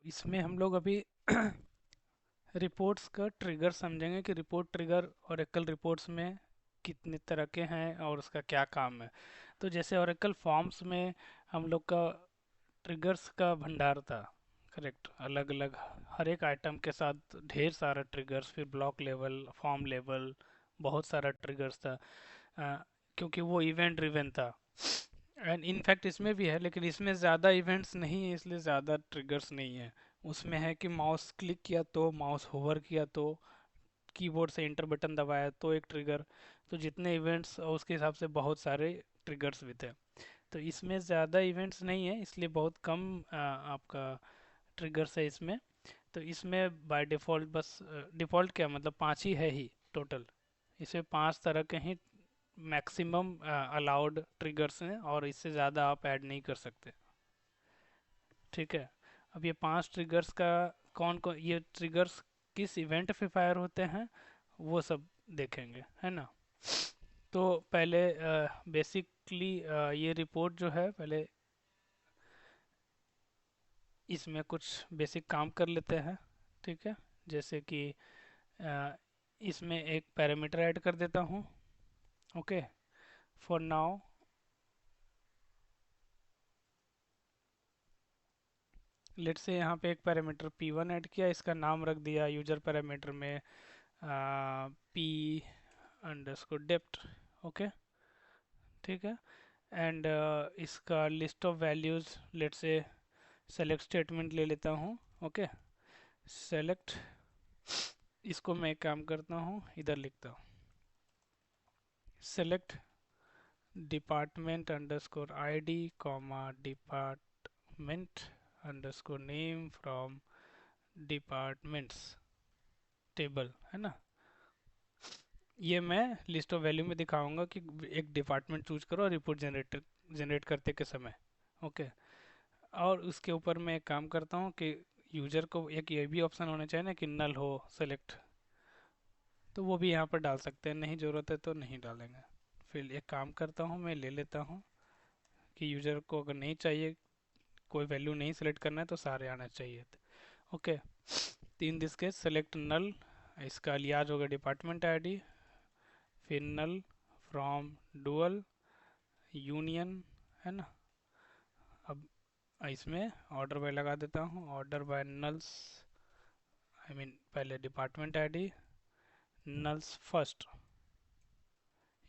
इसमें हम लोग अभी रिपोर्ट्स का ट्रिगर समझेंगे कि रिपोर्ट ट्रिगर ओरेकल रिपोर्ट्स में कितने तरह के हैं और उसका क्या काम है। तो जैसे ओरेकल फॉर्म्स में हम लोग का ट्रिगर्स का भंडार था। करेक्ट, अलग अलग हर एक आइटम के साथ ढेर सारा ट्रिगर्स, फिर ब्लॉक लेवल, फॉर्म लेवल, बहुत सारा ट्रिगर्स था। अ, क्योंकि वो इवेंट ड्रिवन था। एंड इनफैक्ट इसमें भी है, लेकिन इसमें ज़्यादा इवेंट्स नहीं है, इसलिए ज़्यादा ट्रिगर्स नहीं है। उसमें है कि माउस क्लिक किया तो, माउस होवर किया तो, कीबोर्ड से इंटर बटन दबाया तो एक ट्रिगर। तो जितने इवेंट्स उसके हिसाब से बहुत सारे ट्रिगर्स भी थे। तो इसमें ज़्यादा इवेंट्स नहीं है, इसलिए बहुत कम आपका ट्रिगर्स है इसमें। तो इसमें बाय डिफ़ॉल्ट बस डिफ़ॉल्ट क्या मतलब पांच ही है ही टोटल। इसमें पांच तरह के ही मैक्सिमम अलाउड ट्रिगर्स हैं और इससे ज़्यादा आप ऐड नहीं कर सकते। ठीक है। अब ये पांच ट्रिगर्स का कौन कौन, ये ट्रिगर्स किस इवेंट पे फायर होते हैं, वो सब देखेंगे, है ना। तो पहले बेसिकली ये रिपोर्ट जो है, पहले इसमें कुछ बेसिक काम कर लेते हैं। ठीक है। जैसे कि अ, इसमें एक पैरामीटर ऐड कर देता हूँ। Okay. For now let's say यहाँ पे एक पैरामीटर p1 ऐड किया, इसका नाम रख दिया यूजर पैरामीटर में p अंडरस्कोर डेप्थ। ओके। ठीक है। एंड इसका list of values let's say select statement ले लेता हूँ। ओके। सेलेक्ट, इसको मैं एक काम करता हूँ, इधर लिखता हूँ select department underscore id comma department underscore name from departments table, है ना। ये मैं लिस्ट ऑफ वैल्यू में दिखाऊंगा कि एक डिपार्टमेंट चूज करो रिपोर्ट जनरेट करते के समय। ओके। और उसके ऊपर मैं एक काम करता हूँ कि यूजर को एक ये भी ऑप्शन होना चाहिए ना कि नल हो सेलेक्ट। तो वो भी यहाँ पर डाल सकते हैं, नहीं ज़रूरत है तो नहीं डालेंगे। फिर एक काम करता हूँ, मैं ले लेता हूँ कि यूजर को अगर नहीं चाहिए, कोई वैल्यू नहीं सेलेक्ट करना है तो सारे आना चाहिए। ओके। तीन दिस के सेलेक्ट नल, इसका लिहाज होगा डिपार्टमेंट आईडी, फिर नल फ्रॉम डुअल यूनियन, है ना। अब इसमें ऑर्डर बाय लगा देता हूँ, order by nulls, I mean पहले डिपार्टमेंट आईडी नल्स फर्स्ट,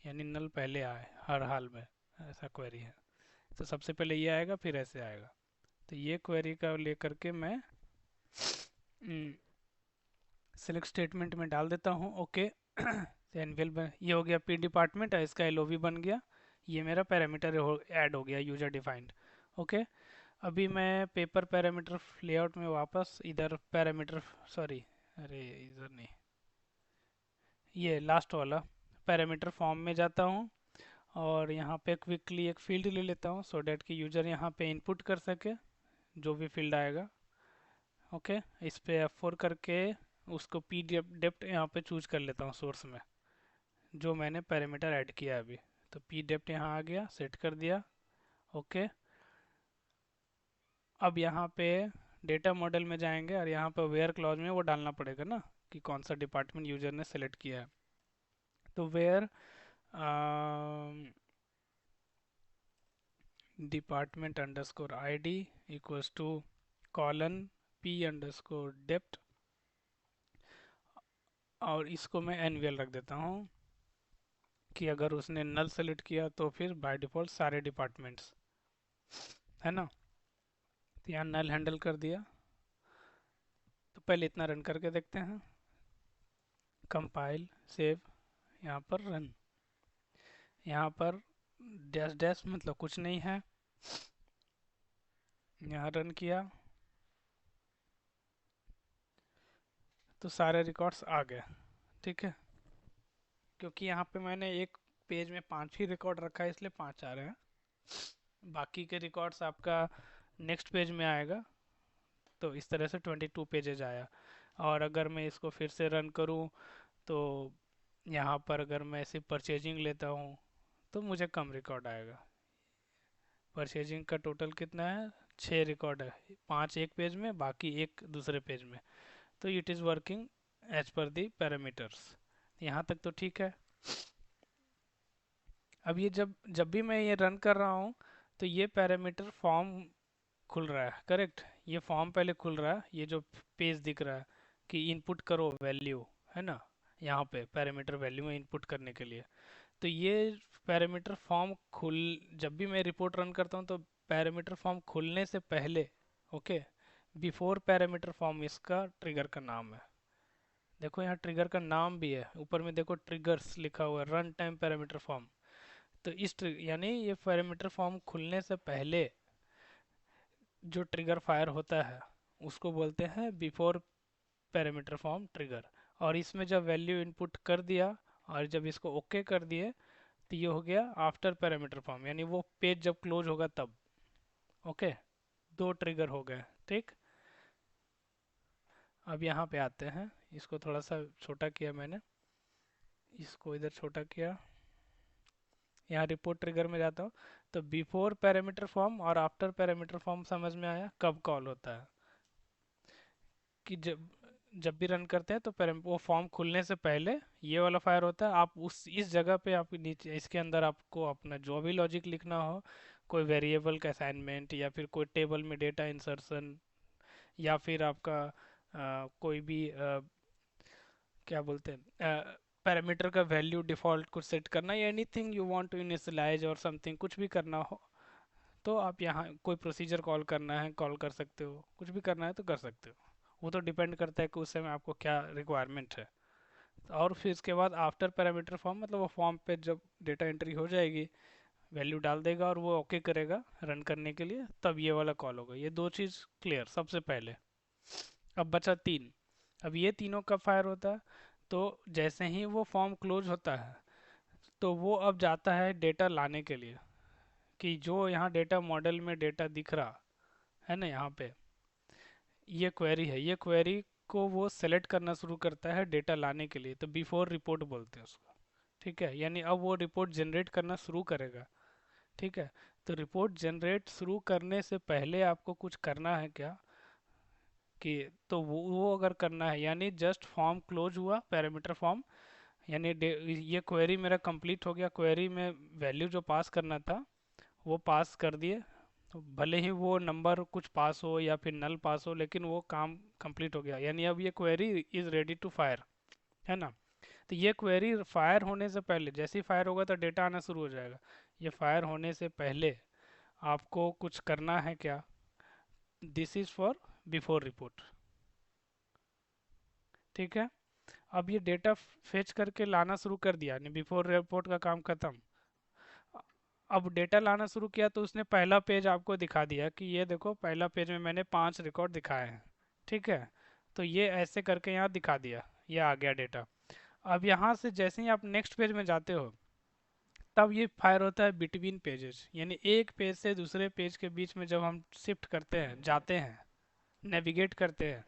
यानी नल पहले आए हर हाल में, ऐसा क्वेरी है। तो सबसे पहले ये आएगा फिर ऐसे आएगा। तो ये क्वेरी का लेकर के मैं सेलेक्ट स्टेटमेंट में डाल देता हूँ। ओके। एनवीएल ये हो गया पी डिपार्टमेंट है, इसका एलओवी बन गया। ये मेरा पैरामीटर ऐड हो गया यूजर डिफाइंड। ओके। अभी मैं पेपर पैरामीटर लेआउट में वापस इधर पैरामीटर, सॉरी, अरे इधर नहीं, ये लास्ट वाला पैरामीटर फॉर्म में जाता हूँ और यहाँ पे क्विकली एक फील्ड ले लेता हूँ सो डैट कि यूजर यहाँ पे इनपुट कर सके जो भी फील्ड आएगा। ओके। इस पे F4 करके उसको पी डेप्ट यहाँ पे चूज कर लेता हूँ सोर्स में, जो मैंने पैरामीटर ऐड किया है अभी। तो पी डेप्ट यहाँ आ गया, सेट कर दिया। ओके। अब यहाँ पे डेटा मॉडल में जाएंगे और यहाँ पे वेयर क्लॉज में वो डालना पड़ेगा ना कि कौन सा डिपार्टमेंट यूजर ने सेलेक्ट किया है। तो where department underscore id equals to colon p underscore depth, और इसको मैं एनवीएल रख देता हूँ कि अगर उसने नल सेलेक्ट किया तो फिर बाय डिफॉल्ट सारे डिपार्टमेंट्स, है ना। तो यहाँ नल हैंडल कर दिया। तो पहले इतना रन करके देखते हैं, कंपाइल सेव, यहाँ पर रन। यहाँ पर डैश डैश मतलब कुछ नहीं है, यहाँ रन किया तो सारे रिकॉर्ड्स आ गए। ठीक है। क्योंकि यहाँ पे मैंने एक पेज में पांच ही रिकॉर्ड रखा है इसलिए पांच आ रहे हैं। बाकी के रिकॉर्ड्स आपका नेक्स्ट पेज में आएगा। तो इस तरह से 22 पेजेज आया। और अगर मैं इसको फिर से रन करूँ तो यहाँ पर अगर मैं सिर्फ परचेजिंग लेता हूँ तो मुझे कम रिकॉर्ड आएगा। परचेजिंग का टोटल कितना है, 6 रिकॉर्ड है, 5 एक पेज में, बाकी एक दूसरे पेज में। तो it is working as per the parameters. यहाँ तक तो ठीक है। अब ये जब जब भी मैं ये रन कर रहा हूँ तो ये पैरामीटर फॉर्म खुल रहा है, करेक्ट। ये फॉर्म पहले खुल रहा है, ये जो पेज दिख रहा है कि इनपुट करो वैल्यू, है ना। यहाँ पे पैरामीटर वैल्यू में इनपुट करने के लिए, तो ये पैरामीटर फॉर्म खुल, जब भी मैं रिपोर्ट रन करता हूँ तो पैरामीटर फॉर्म खुलने से पहले, ओके, बिफोर पैरामीटर फॉर्म इसका ट्रिगर का नाम है। देखो यहाँ ट्रिगर का नाम भी है, ऊपर में देखो ट्रिगर्स लिखा हुआ है, रन टाइम पैरामीटर फॉर्म। तो यानी ये पैरामीटर फॉर्म खुलने से पहले जो ट्रिगर फायर होता है उसको बोलते हैं बिफोर पैरामीटर फॉर्म ट्रिगर। और इसमें जब वैल्यू इनपुट कर दिया और जब इसको ओके कर दिए तो ये हो गया आफ्टर पैरामीटर फॉर्म, यानी वो पेज जब क्लोज होगा तब। ओके, दो ट्रिगर हो गए, ठीक। अब यहाँ पे आते हैं, इसको थोड़ा सा छोटा किया मैंने, इसको इधर छोटा किया। यहाँ रिपोर्ट ट्रिगर में जाता हूँ, तो बिफोर पैरामीटर फॉर्म और आफ्टर पैरामीटर फॉर्म समझ में आया कब कॉल होता है। कि जब जब भी रन करते हैं तो वो फॉर्म खुलने से पहले ये वाला फायर होता है। आप उस इस जगह पे आप नीचे इसके अंदर आपको अपना जो भी लॉजिक लिखना हो, कोई वेरिएबल का असाइनमेंट या फिर कोई टेबल में डेटा इंसर्शन, या फिर आपका कोई भी क्या बोलते हैं पैरामीटर का वैल्यू डिफॉल्ट कुछ सेट करना, या anything you want to initialize और समथिंग, कुछ भी करना हो तो आप यहाँ कोई प्रोसीजर कॉल करना है कॉल कर सकते हो, कुछ भी करना है तो कर सकते हो। वो तो डिपेंड करता है कि उस समय आपको क्या रिक्वायरमेंट है। और फिर इसके बाद आफ्टर पैरामीटर फॉर्म, मतलब वो फॉर्म पे जब डेटा एंट्री हो जाएगी, वैल्यू डाल देगा और वो ओके करेगा रन करने के लिए, तब ये वाला कॉल होगा। ये दो चीज़ क्लियर सबसे पहले। अब बचा तीन। अब ये तीनों कब फायर होता है, तो जैसे ही वो फॉर्म क्लोज होता है तो वो अब जाता है डेटा लाने के लिए, कि जो यहाँ डेटा मॉडल में डेटा दिख रहा है ना, यहाँ पे ये क्वेरी है, ये क्वेरी को वो सेलेक्ट करना शुरू करता है डेटा लाने के लिए। तो बिफोर रिपोर्ट बोलते हैं उसको, ठीक है। यानी अब वो रिपोर्ट जनरेट करना शुरू करेगा, ठीक है। तो रिपोर्ट जनरेट शुरू करने से पहले आपको कुछ करना है क्या, कि तो वो अगर करना है, यानी जस्ट फॉर्म क्लोज हुआ पैरामीटर फॉर्म, यानी ये क्वेरी मेरा कंप्लीट हो गया, क्वेरी में वैल्यू जो पास करना था वो पास कर दिए, तो भले ही वो नंबर कुछ पास हो या फिर नल पास हो, लेकिन वो काम कंप्लीट हो गया, यानी अब ये query is ready to fire, है ना। तो ये क्वेरी फायर होने से पहले, जैसे ही फायर होगा तो डेटा आना शुरू हो जाएगा। ये फायर होने से पहले आपको कुछ करना है क्या, this is for before report, ठीक है। अब ये डेटा फेच करके लाना शुरू कर दिया, यानी बिफोर रिपोर्ट का काम खत्म। अब डेटा लाना शुरू किया तो उसने पहला पेज आपको दिखा दिया कि ये देखो पहला पेज में मैंने 5 रिकॉर्ड दिखाए हैं, ठीक है। तो ये ऐसे करके यहाँ दिखा दिया, ये आ गया डेटा। अब यहाँ से जैसे ही आप नेक्स्ट पेज में जाते हो तब ये फायर होता है बिटवीन पेजेस, यानी एक पेज से दूसरे पेज के बीच में जब हम शिफ्ट करते हैं, जाते हैं, नेविगेट करते हैं,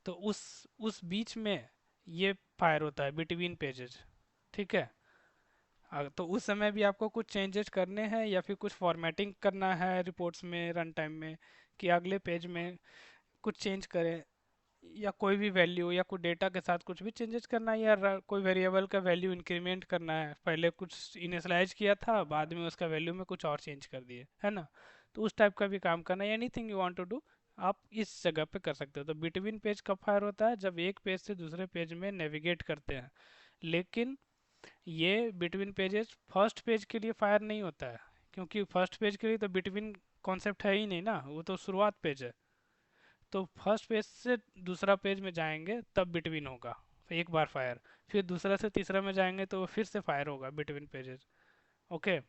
तो उस बीच में ये फायर होता है बिटवीन पेजेस, ठीक है। तो उस समय भी आपको कुछ चेंजेस करने हैं या फिर कुछ फॉर्मेटिंग करना है रिपोर्ट्स में रन टाइम में, कि अगले पेज में कुछ चेंज करें, या कोई भी वैल्यू या कोई डेटा के साथ कुछ भी चेंजेस करना है, या कोई वेरिएबल का वैल्यू इंक्रीमेंट करना है, पहले कुछ इनिशियलाइज किया था बाद में उसका वैल्यू में कुछ और चेंज कर दिए, है ना। तो उस टाइप का भी काम करना है, anything you want to do आप इस जगह पे कर सकते हो। तो बिटवीन पेज कब फायर होता है, जब एक पेज से दूसरे पेज में नेविगेट करते हैं। लेकिन ये बिटवीन पेजेस फर्स्ट पेज के लिए फायर नहीं होता है, क्योंकि फर्स्ट पेज के लिए तो बिटवीन कॉन्सेप्ट है ही नहीं ना, वो तो शुरुआत पेज है। तो फर्स्ट पेज से दूसरा पेज में जाएंगे तब बिटवीन होगा, तो एक बार फायर। फिर दूसरा से तीसरा में जाएंगे तो फिर से फायर होगा बिटवीन पेजेस, ओके।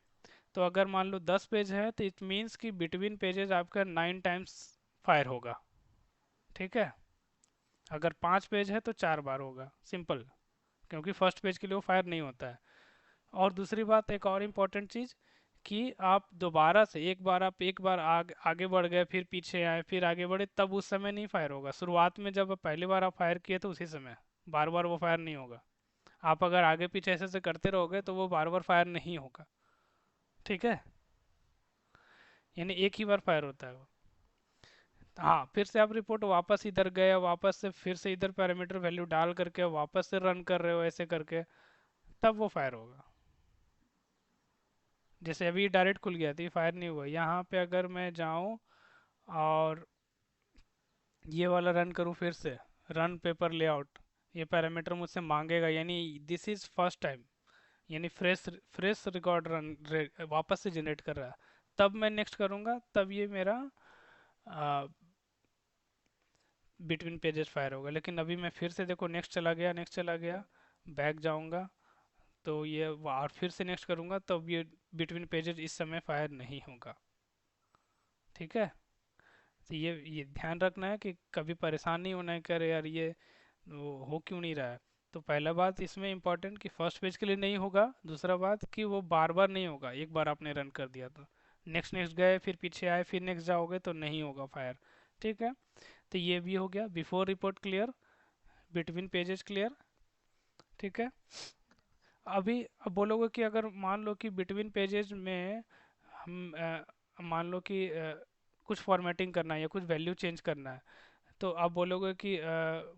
तो अगर मान लो 10 पेज है तो इट मीन्स कि बिटवीन पेजेस आपका 9 टाइम्स फायर होगा, ठीक है। अगर 5 पेज है तो 4 बार होगा, सिंपल, क्योंकि फर्स्ट पेज के लिए वो फायर नहीं होता है। और दूसरी बात, एक और इम्पोर्टेंट चीज़, कि आप दोबारा से एक बार आगे बढ़ गए, फिर पीछे आए, फिर आगे बढ़े, तब उस समय नहीं फायर होगा। शुरुआत में जब पहली बार आप फायर किए तो उसी समय, बार बार वो फायर नहीं होगा। आप अगर आगे पीछे ऐसे ऐसे करते रहोगे तो वो बार बार फायर नहीं होगा, ठीक है। यानी एक ही बार फायर होता है वो। हाँ, फिर से आप रिपोर्ट वापस इधर गए, वापस से फिर से इधर पैरामीटर वैल्यू डाल करके वापस से रन कर रहे हो ऐसे करके, तब वो फायर होगा। जैसे अभी डायरेक्ट खुल गया तो ये फायर नहीं हुआ। यहाँ पे अगर मैं जाऊँ और ये वाला रन करूँ फिर से, रन पेपर लेआउट, ये पैरामीटर मुझसे मांगेगा, यानी दिस इज फर्स्ट टाइम, यानी फ्रेश फ्रेश रिकॉर्ड वापस से जनरेट कर रहा है। तब मैं नेक्स्ट करूँगा, तब ये मेरा बिटवीन पेजेस फायर होगा। लेकिन अभी मैं फिर से देखो नेक्स्ट चला गया, नेक्स्ट चला गया, बैक जाऊँगा तो ये और फिर से नेक्स्ट करूँगा, तब ये बिटवीन पेजेस इस समय फायर नहीं होगा। ठीक है, तो ये ध्यान रखना है कि कभी परेशान नहीं होना है कि अरे यार ये वो हो क्यों नहीं रहा है। तो पहला बात इसमें इम्पोर्टेंट कि फर्स्ट पेज के लिए नहीं होगा, दूसरा बात कि वो बार बार नहीं होगा, एक बार आपने रन कर दिया तो नेक्स्ट नेक्स्ट गए फिर पीछे आए फिर नेक्स्ट जाओगे तो नहीं होगा फायर। ठीक है, तो ये भी हो गया before report clear, between pages clear. ठीक है, अभी अब बोलोगे कि अगर मान लो कि बिटवीन पेजेस में हम मान लो कि कुछ फॉर्मेटिंग करना है या कुछ वैल्यू चेंज करना है, तो आप बोलोगे कि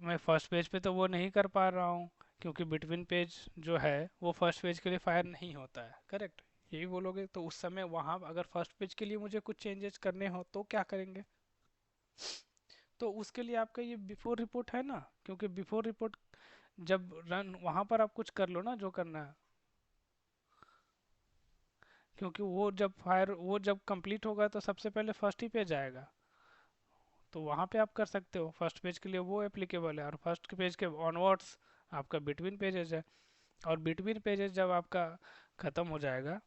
मैं फर्स्ट पेज पे तो वो नहीं कर पा रहा हूँ, क्योंकि बिटवीन पेज जो है वो फर्स्ट पेज के लिए फायर नहीं होता है, करेक्ट? यही बोलोगे। तो उस समय वहाँ अगर फर्स्ट पेज के लिए मुझे कुछ चेंजेस करने हो तो क्या करेंगे? तो उसके लिए आपका ये बिफोर रिपोर्ट है ना, क्योंकि बिफोर रिपोर्ट जब रन वहाँ पर आप कुछ कर लो ना जो करना है, क्योंकि वो जब कंप्लीट होगा तो सबसे पहले फर्स्ट ही पेज आएगा। तो वहाँ पे आप कर सकते हो, फर्स्ट पेज के लिए वो एप्लीकेबल है, और फर्स्ट पेज के ऑनवर्ड्स आपका बिटवीन पेजेस है। और बिटवीन पेजेस जब आपका ख़त्म हो जाएगा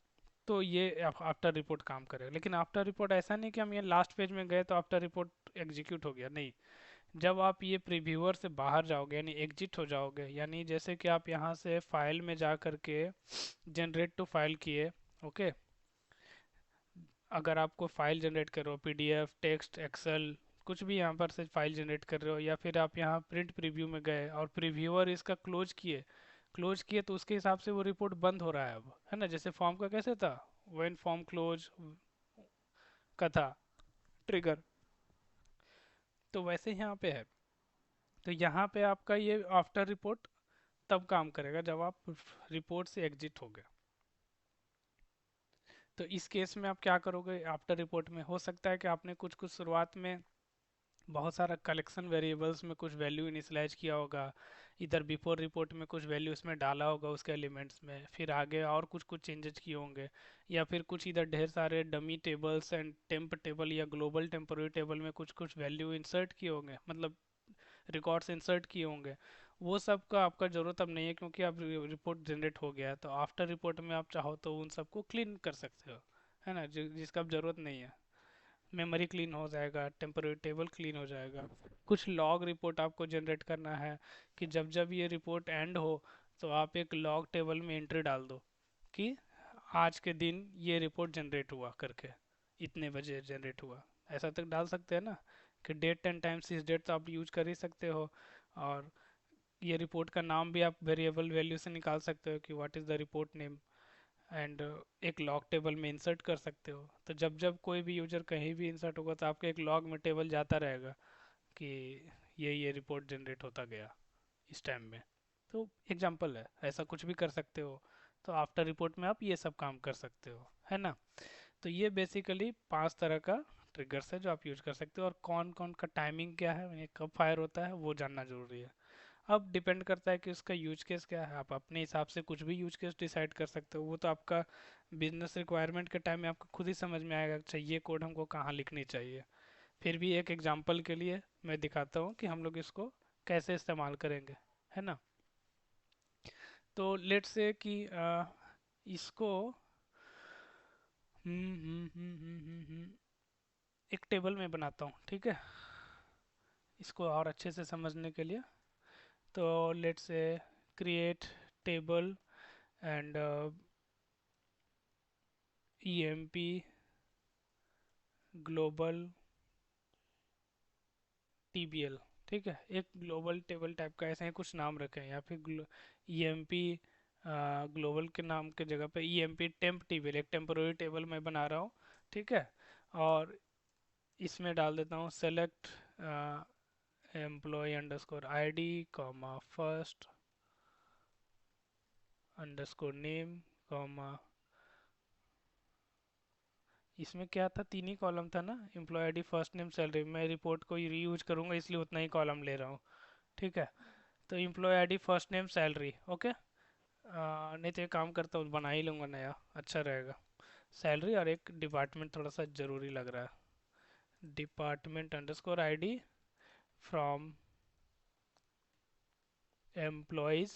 तो ये आफ्टर रिपोर्ट काम करेगा। लेकिन आफ्टर रिपोर्ट ऐसा नहीं कि हम ये लास्ट पेज में गए तो आफ्टर रिपोर्ट एग्जीक्यूट हो गया, नहीं। जब आप ये प्रीव्यूअर से बाहर जाओगे यानी एग्जिट हो जाओगे, यानी जैसे कि आप यहाँ से फाइल में जा करके जनरेट टू फाइल किए, ओके, अगर आपको फाइल जनरेट कर रहे हो पीडीएफ टेक्स्ट एक्सेल कुछ भी यहाँ पर से फाइल जनरेट कर रहे हो, या फिर आप यहाँ प्रिंट प्रीव्यू में गए और प्रीव्यूअर इसका क्लोज किए तो उसके हिसाब से वो रिपोर्ट बंद हो रहा है अब, है ना? जैसे फॉर्म का कैसे था, व्हेन फॉर्म क्लोज का था ट्रिगर, तो वैसे यहाँ पे है। तो यहाँ पे आपका ये आफ्टर रिपोर्ट तब काम करेगा जब आप रिपोर्ट से एग्जिट हो गए। तो इस केस में आप क्या करोगे आफ्टर रिपोर्ट में? हो सकता है कि आपने कुछ कुछ शुरुआत में बहुत सारा कलेक्शन वेरिएबल्स में कुछ वैल्यू इनिशलाइज किया होगा, इधर बिफोर रिपोर्ट में कुछ वैल्यू इसमें डाला होगा उसके एलिमेंट्स में, फिर आगे और कुछ कुछ चेंजेस किए होंगे, या फिर कुछ इधर ढेर सारे dummy tables and temp table या ग्लोबल टेम्पोररी टेबल में कुछ कुछ वैल्यू इंसर्ट किए होंगे, मतलब रिकॉर्ड्स इंसर्ट किए होंगे। वो सब का आपका ज़रूरत अब नहीं है, क्योंकि अब रिपोर्ट जनरेट हो गया है। तो आफ्टर रिपोर्ट में आप चाहो तो उन सबको क्लीन कर सकते हो, है ना, जिसका अब ज़रूरत नहीं है। मेमोरी क्लीन हो जाएगा, टेम्पोररी टेबल क्लीन हो जाएगा। कुछ लॉग रिपोर्ट आपको जनरेट करना है कि जब जब ये रिपोर्ट एंड हो तो आप एक लॉग टेबल में एंट्री डाल दो कि आज के दिन ये रिपोर्ट जनरेट हुआ करके, इतने बजे जनरेट हुआ, ऐसा तक डाल सकते हैं ना, कि डेट एंड टाइम इस डेट तो आप यूज कर ही सकते हो। और ये रिपोर्ट का नाम भी आप वेरिएबल वैल्यू से निकाल सकते हो कि what is the report name, and एक लॉग टेबल में इंसर्ट कर सकते हो। तो जब जब कोई भी यूजर कहीं भी इंसर्ट होगा तो आपके एक लॉग में टेबल जाता रहेगा कि ये रिपोर्ट जनरेट होता गया इस टाइम में। तो एग्जांपल है, ऐसा कुछ भी कर सकते हो। तो आफ्टर रिपोर्ट में आप ये सब काम कर सकते हो, है ना? तो ये बेसिकली 5 तरह का ट्रिगर्स है जो आप यूज कर सकते हो, और कौन कौन का टाइमिंग क्या है, यानी कब फायर होता है वो जानना जरूरी है। अब डिपेंड करता है कि उसका यूज केस क्या है, आप अपने हिसाब से कुछ भी यूज केस डिसाइड कर सकते हो, वो तो आपका बिजनेस रिक्वायरमेंट के टाइम में आपको खुद ही समझ में आएगा अच्छा ये कोड हमको कहाँ लिखनी चाहिए। फिर भी एक एग्जांपल के लिए मैं दिखाता हूँ कि हम लोग इसको कैसे इस्तेमाल करेंगे, है ना? तो लेट्स से कि इसको एक टेबल में बनाता हूँ, ठीक है, इसको और अच्छे से समझने के लिए। तो let's say create table and emp global tbl, ठीक है, एक ग्लोबल टेबल टाइप का ऐसे ही कुछ नाम रखें, या फिर emp ग्लोबल के नाम के जगह पे emp टेम्प टेबल, एक टेम्पोररी टेबल मैं बना रहा हूँ, ठीक है। और इसमें डाल देता हूँ select employ underscore ID comma first underscore name comma, इसमें क्या था, तीन ही कॉलम था ना, employ ID first name salary. मैं रिपोर्ट को रीयूज करूँगा इसलिए उतना ही कॉलम ले रहा हूँ। ठीक है, तो employ ID first name salary. Okay, नहीं तो एक काम करता हूँ, बना ही लूँगा नया, अच्छा रहेगा। सैलरी और एक डिपार्टमेंट थोड़ा सा ज़रूरी लग रहा है, department underscore ID from employees.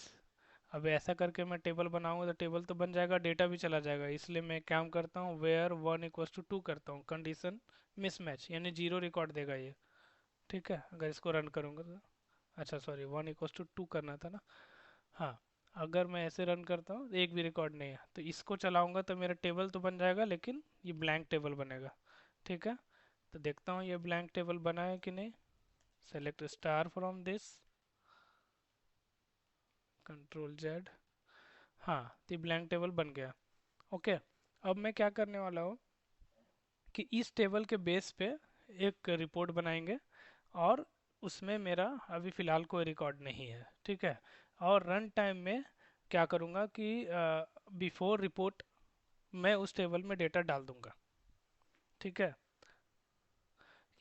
अब ऐसा करके मैं टेबल बनाऊंगा तो टेबल तो बन जाएगा, डेटा भी चला जाएगा, इसलिए मैं काम करता हूँ where one equals to two करता हूँ, कंडीशन मिसमैच यानी जीरो रिकॉर्ड देगा ये। ठीक है, अगर इसको रन करूँगा तो, अच्छा sorry, one equals to two करना था ना। हाँ, अगर मैं ऐसे रन करता हूँ एक भी रिकॉर्ड नहीं है, तो इसको चलाऊंगा तो मेरा टेबल तो बन जाएगा लेकिन ये ब्लैंक टेबल बनेगा। ठीक है, तो देखता हूँ ये ब्लैंक टेबल बना है कि नहीं। Select star from this, control Z. हाँ, तो ब्लैंक टेबल बन गया। ओके, अब मैं क्या करने वाला हूँ कि इस टेबल के बेस पे एक रिपोर्ट बनाएंगे, और उसमें मेरा अभी फ़िलहाल कोई रिकॉर्ड नहीं है। ठीक है, और रन टाइम में क्या करूँगा कि बिफोर रिपोर्ट मैं उस टेबल में डेटा डाल दूँगा। ठीक है,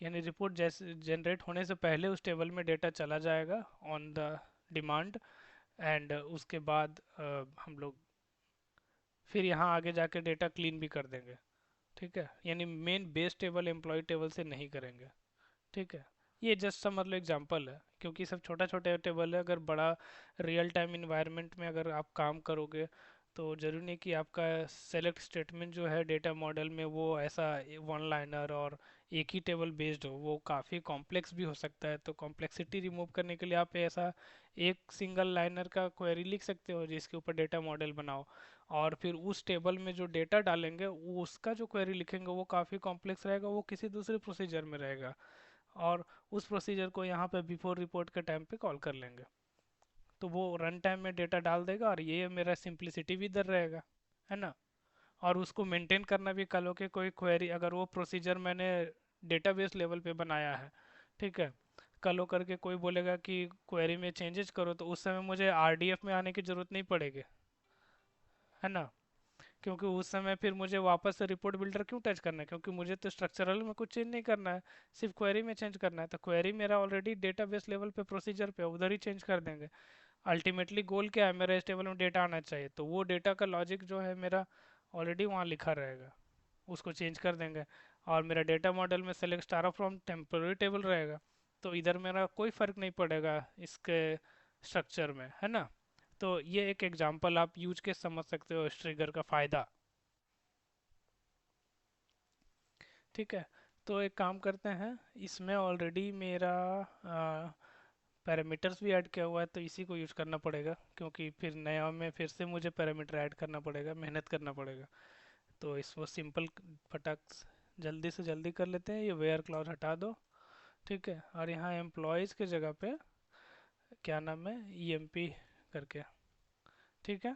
यानी रिपोर्ट जैसे जनरेट होने से पहले उस टेबल में डेटा चला जाएगा ऑन द डिमांड, एंड उसके बाद हम लोग फिर यहाँ आगे जाके डेटा क्लीन भी कर देंगे। ठीक है, यानी main base table employ table से नहीं करेंगे। ठीक है, ये जस्ट सा मतलब एग्जांपल है, क्योंकि सब छोटा छोटा टेबल है। अगर बड़ा रियल टाइम इन्वायरमेंट में अगर आप काम करोगे तो जरूरी नहीं कि आपका सेलेक्ट स्टेटमेंट जो है डेटा मॉडल में वो ऐसा वन लाइनर और एक ही टेबल बेस्ड हो, वो काफ़ी कॉम्प्लेक्स भी हो सकता है। तो कॉम्प्लेक्सिटी रिमूव करने के लिए आप ऐसा एक सिंगल लाइनर का क्वेरी लिख सकते हो जिसके ऊपर डेटा मॉडल बनाओ, और फिर उस टेबल में जो डेटा डालेंगे उसका जो क्वेरी लिखेंगे वो काफ़ी कॉम्प्लेक्स रहेगा, वो किसी दूसरे प्रोसीजर में रहेगा, और उस प्रोसीजर को यहाँ पे बिफोर रिपोर्ट के टाइम पे कॉल कर लेंगे, तो वो रन टाइम में डेटा डाल देगा, और ये मेरा सिंप्लिसिटी भी इधर रहेगा, है ना। और उसको मेंटेन करना भी, कल के कोई क्वेरी, अगर वो प्रोसीजर मैंने डेटाबेस लेवल पे बनाया है, ठीक है, कल करके कोई बोलेगा कि क्वेरी में चेंजेस करो, तो उस समय मुझे आरडीएफ में आने की ज़रूरत नहीं पड़ेगी, है ना। क्योंकि उस समय फिर मुझे वापस से रिपोर्ट बिल्डर क्यों टच करना है, क्योंकि मुझे तो स्ट्रक्चरल में कुछ चेंज नहीं करना है, सिर्फ क्वेरी में चेंज करना है। तो क्वेरी मेरा ऑलरेडी डेटाबेस लेवल पे प्रोसीजर पे उधर ही चेंज कर देंगे। अल्टीमेटली गोल क्या है, मेरा इस टेबल में डेटा आना चाहिए, तो वो डेटा का लॉजिक जो है मेरा ऑलरेडी वहाँ लिखा रहेगा, उसको चेंज कर देंगे। और मेरा डेटा मॉडल में select star from temporary table रहेगा, तो इधर मेरा कोई फ़र्क नहीं पड़ेगा इसके स्ट्रक्चर में, है ना। तो ये एक एग्जांपल आप यूज के समझ सकते हो इस ट्रिगर का फ़ायदा। ठीक है, तो एक काम करते हैं, इसमें ऑलरेडी मेरा पैरामीटर्स भी ऐड किया हुआ है, तो इसी को यूज करना पड़ेगा, क्योंकि फिर नया में फिर से मुझे पैरामीटर ऐड करना पड़ेगा, मेहनत करना पड़ेगा। तो इसको सिंपल फटाक जल्दी से जल्दी कर लेते हैं, ये वेयर क्लॉज हटा दो। ठीक है, और यहाँ एम्प्लॉयज़ के जगह पे क्या नाम है, ईएमपी करके। ठीक है,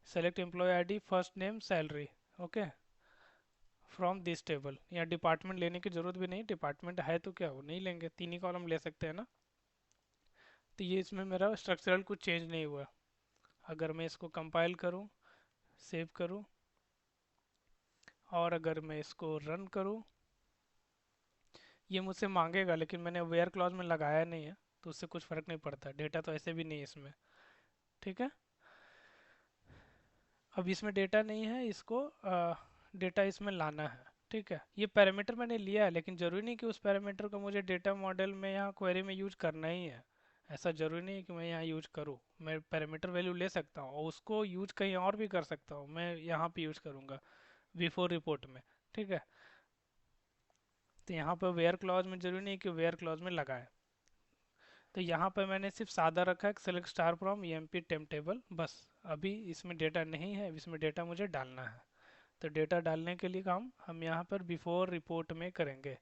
select employ ID first name salary. Okay, from this table, यहाँ डिपार्टमेंट लेने की जरूरत भी नहीं, डिपार्टमेंट है तो क्या वो नहीं लेंगे, तीन ही कॉलम ले सकते हैं ना। तो ये इसमें मेरा स्ट्रक्चरल कुछ चेंज नहीं हुआ। अगर मैं इसको कंपाइल करूँ, सेव करूँ, और अगर मैं इसको रन करूँ, ये मुझसे मांगेगा, लेकिन मैंने वेयर क्लॉज में लगाया नहीं है, तो उससे कुछ फ़र्क नहीं पड़ता, डेटा तो ऐसे भी नहीं है इसमें। ठीक है, अब इसमें डेटा नहीं है, इसको डेटा इसमें लाना है। ठीक है, ये पैरामीटर मैंने लिया है, लेकिन ज़रूरी नहीं कि उस पैरामीटर को मुझे डेटा मॉडल में यहाँ क्वेरी में यूज करना ही है। ऐसा ज़रूरी नहीं है कि मैं यहाँ यूज करूँ, मैं पैरामीटर वैल्यू ले सकता हूँ और उसको यूज कहीं और भी कर सकता हूँ, मैं यहाँ पे यूज करूँगा बिफोर रिपोर्ट में। ठीक है, तो यहाँ पर वेयर क्लॉज में ज़रूरी नहीं कि वेयर क्लॉज में लगाए, तो यहाँ पर मैंने सिर्फ सादा रखा है select star from EMP temp table, बस। अभी इसमें डेटा नहीं है, इसमें डेटा मुझे डालना है। तो डेटा डालने के लिए काम हम यहाँ पर बिफोर रिपोर्ट में करेंगे।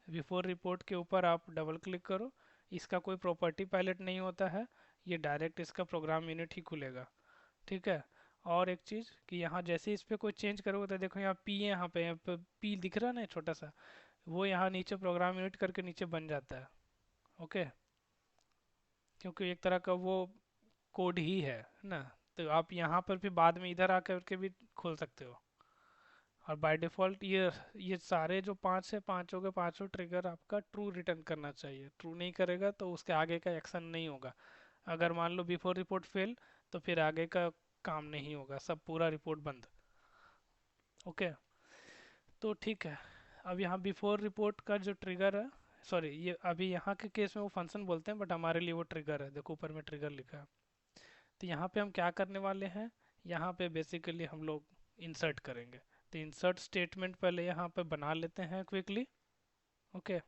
बिफोर रिपोर्ट के ऊपर आप डबल क्लिक करो, इसका कोई प्रॉपर्टी पायलट नहीं होता है, ये डायरेक्ट इसका प्रोग्राम यूनिट ही खुलेगा। ठीक है, और एक चीज़ कि यहाँ जैसे इस पर कोई चेंज करोगे तो देखो यहाँ पी है, यहाँ पे पी दिख रहा है ना छोटा सा, वो यहाँ नीचे प्रोग्राम यूनिट करके नीचे बन जाता है। ओके, क्योंकि एक तरह का वो कोड ही है ना। तो आप यहाँ पर भी बाद में इधर आकर के भी खोल सकते हो। और बाय डिफ़ॉल्ट ये सारे जो पांच है, पांचों के पांचों ट्रिगर आपका ट्रू रिटर्न करना चाहिए। ट्रू नहीं करेगा तो उसके आगे का एक्शन नहीं होगा। अगर मान लो बिफोर रिपोर्ट फेल, तो फिर आगे का काम नहीं होगा, सब पूरा रिपोर्ट बंद। ओके, तो ठीक है। अब यहाँ बिफोर रिपोर्ट का जो ट्रिगर है, सॉरी, ये अभी यहाँ के केस में वो फंक्शन बोलते हैं, बट हमारे लिए वो ट्रिगर है। देखो ऊपर में ट्रिगर लिखा है। तो यहाँ पे हम क्या करने वाले हैं, यहाँ पे बेसिकली हम लोग इंसर्ट करेंगे। तो इंसर्ट स्टेटमेंट पहले यहाँ पे बना लेते हैं क्विकली। ओके,